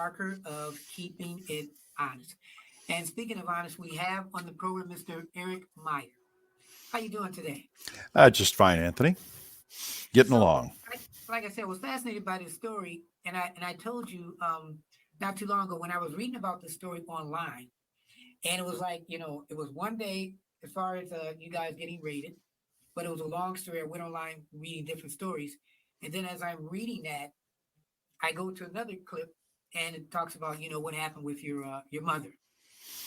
Parker of Keeping It Honest. And speaking of honest, we have on the program Mr. Eric Meyer. How you doing today? Just fine, Anthony. Getting So, along. like I said, I was fascinated by this story, and I told you not too long ago when I was reading about this story online, and it was like it was one day as far as you guys getting rated, but it was a long story. I went online reading different stories, and then as I'm reading that, I go to another clip, and it talks about what happened with your mother.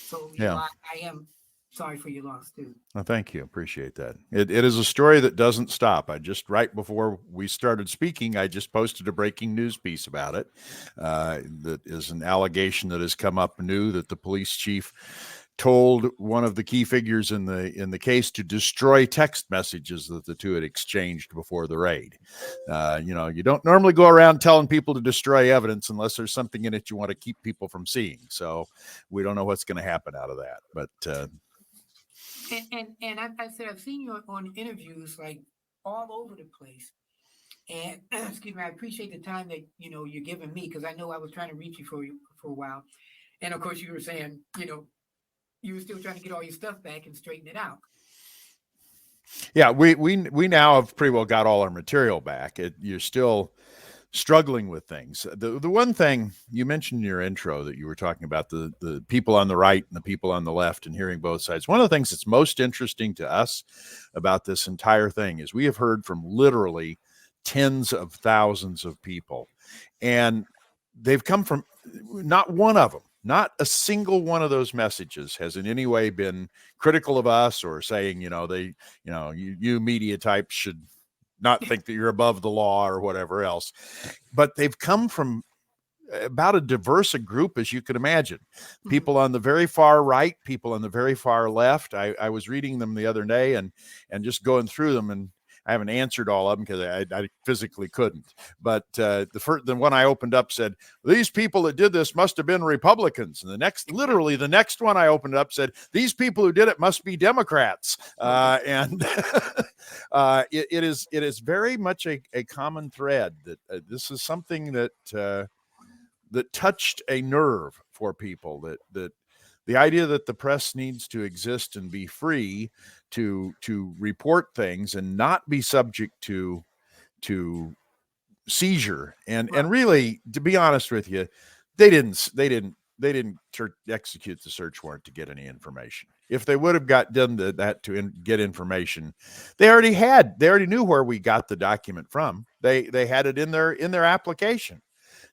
So Yeah. I am sorry for your loss too. Well, thank you. Appreciate that. It is a story that doesn't stop. I just, right before we started speaking, I just posted a breaking news piece about it. That is an allegation that has come up new that the police chief told one of the key figures in the case to destroy text messages that the two had exchanged before the raid. You don't normally go around telling people to destroy evidence unless there's something in it you want to keep people from seeing. So we don't know what's going to happen out of that. But And I said I've seen you on interviews like all over the place. And excuse me, I appreciate the time that you're giving me because I know I was trying to reach you for a while. And of course, you were saying you were still trying to get all your stuff back and straighten it out. yeah, we now have pretty well got all our material back. You're still struggling with things. The one thing you mentioned in your intro that you were talking about the people on the right and the people on the left and hearing both sides. One of the things that's most interesting to us about this entire thing is we have heard from literally tens of thousands of people, and they've come from not one of them. Not a single one of those messages has in any way been critical of us or saying, you media types should not think that you're above the law or whatever else. But they've come from about as diverse a group as you could imagine. People on the very far right, people on the very far left. I was reading them the other day and just going through them, and I haven't answered all of them because I physically couldn't. But the one I opened up said, these people that did this must have been Republicans. And the next one I opened up said, these people who did it must be Democrats. And it is very much a common thread that this is something that touched a nerve for people, that the idea that the press needs to exist and be free to report things and not be subject to seizure and really, to be honest with you, they didn't execute the search warrant to get any information. If they would have done that to get information, they already knew where we got the document from. They had it in their application,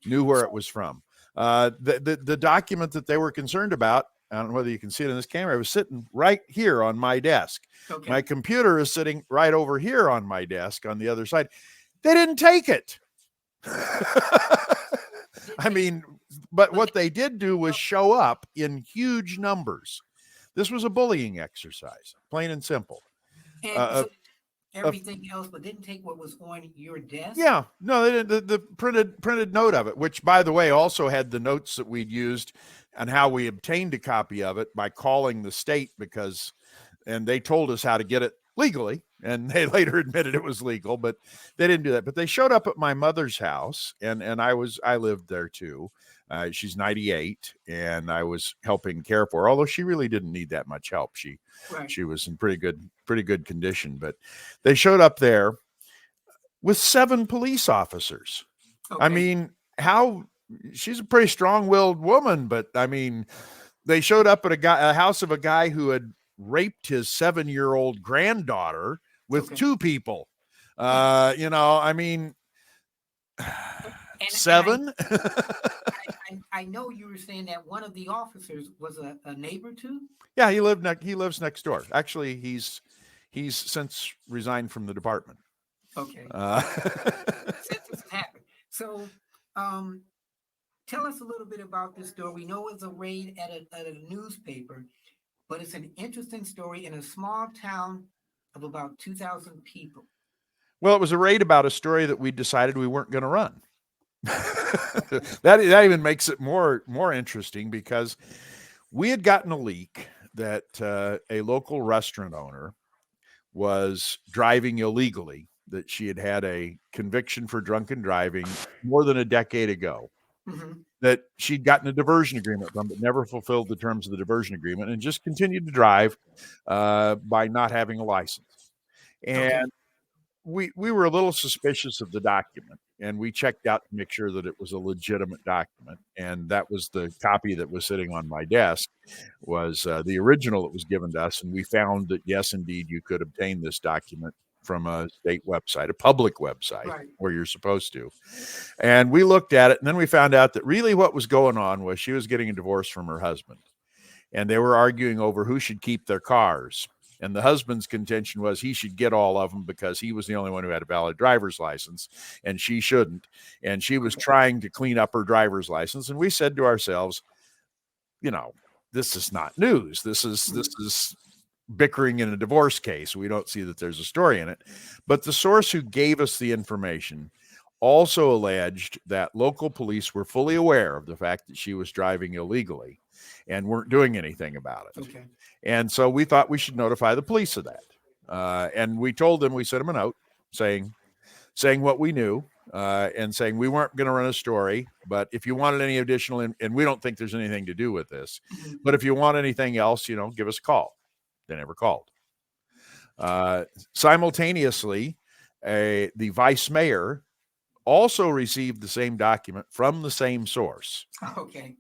knew where it was from. The document that they were concerned about, I don't know whether you can see it in this camera, was sitting right here on my desk. Okay. My computer is sitting right over here on my desk on the other side. They didn't take it. I mean, but what they did do was show up in huge numbers. This was a bullying exercise, plain and simple. And everything else, but didn't take what was on your desk? Yeah, no, they didn't. The printed note of it, which, by the way, also had the notes that we'd used and how we obtained a copy of it by calling the state and they told us how to get it legally, and they later admitted it was legal, but they didn't do that. But they showed up at my mother's house, and I lived there too. She's 98, and I was helping care for her, although she really didn't need that much help. She was in pretty good condition, but they showed up there with 7 police officers. Okay. I mean, she's a pretty strong-willed woman, but I mean, they showed up at a house of a guy who had raped his 7-year-old granddaughter with 2 people. I mean, 7. I know you were saying that one of the officers was a neighbor too. Yeah, he lives next door. Actually, he's since resigned from the department. Okay. Since this happened. So, tell us a little bit about this story. We know it's a raid at a newspaper, but it's an interesting story in a small town of about 2,000 people. Well, it was a raid about a story that we decided we weren't going to run. That even makes it more interesting because we had gotten a leak that a local restaurant owner was driving illegally, that she had a conviction for drunken driving more than a decade ago. Mhm. that she'd gotten a diversion agreement from, but never fulfilled the terms of the diversion agreement and just continued to drive by not having a license. Okay. And we were a little suspicious of the document, and we checked out to make sure that it was a legitimate document. And that was the copy that was sitting on my desk, was the original that was given to us. And we found that, yes, indeed, you could obtain this document from a state website, a public website, Right. where you're supposed to. And we looked at it, and then we found out that really what was going on was she was getting a divorce from her husband, and they were arguing over who should keep their cars. And the husband's contention was he should get all of them because he was the only one who had a valid driver's license and she shouldn't. And she was trying to clean up her driver's license. And we said to ourselves, you know, this is not news. This is bickering in a divorce case. We don't see that there's a story in it. But the source who gave us the information also alleged that local police were fully aware of the fact that she was driving illegally and weren't doing anything about it. Okay. And so we thought we should notify the police of that. And we told them, we sent them a note saying what we knew, and saying we weren't going to run a story, but if you wanted any additional, and we don't think there's anything to do with this, Mhm. but if you want anything else, give us a call. They never called. Simultaneously, the vice mayor also received the same document from the same source. Okay.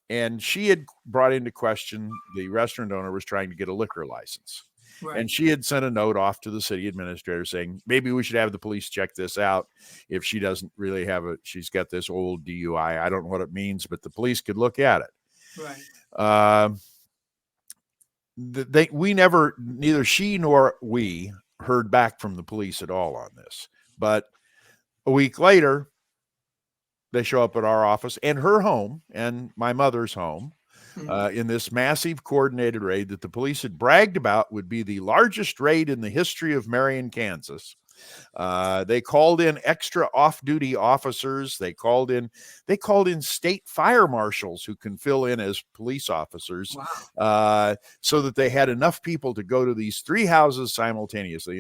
And she had brought into question, the restaurant owner was trying to get a liquor license. Right. And she had sent a note off to the city administrator saying, maybe we should have the police check this out. If she doesn't really she's got this old DUI. I don't know what it means, but the police could look at it. Right. Neither she nor we heard back from the police at all on this. But a week later, they show up at our office and her home and my mother's home in this massive coordinated raid that the police had bragged about would be the largest raid in the history of Marion, Kansas. They called in extra off-duty officers. They called in state fire marshals who can fill in as police officers. Wow. So that they had enough people to go to these 3 houses simultaneously.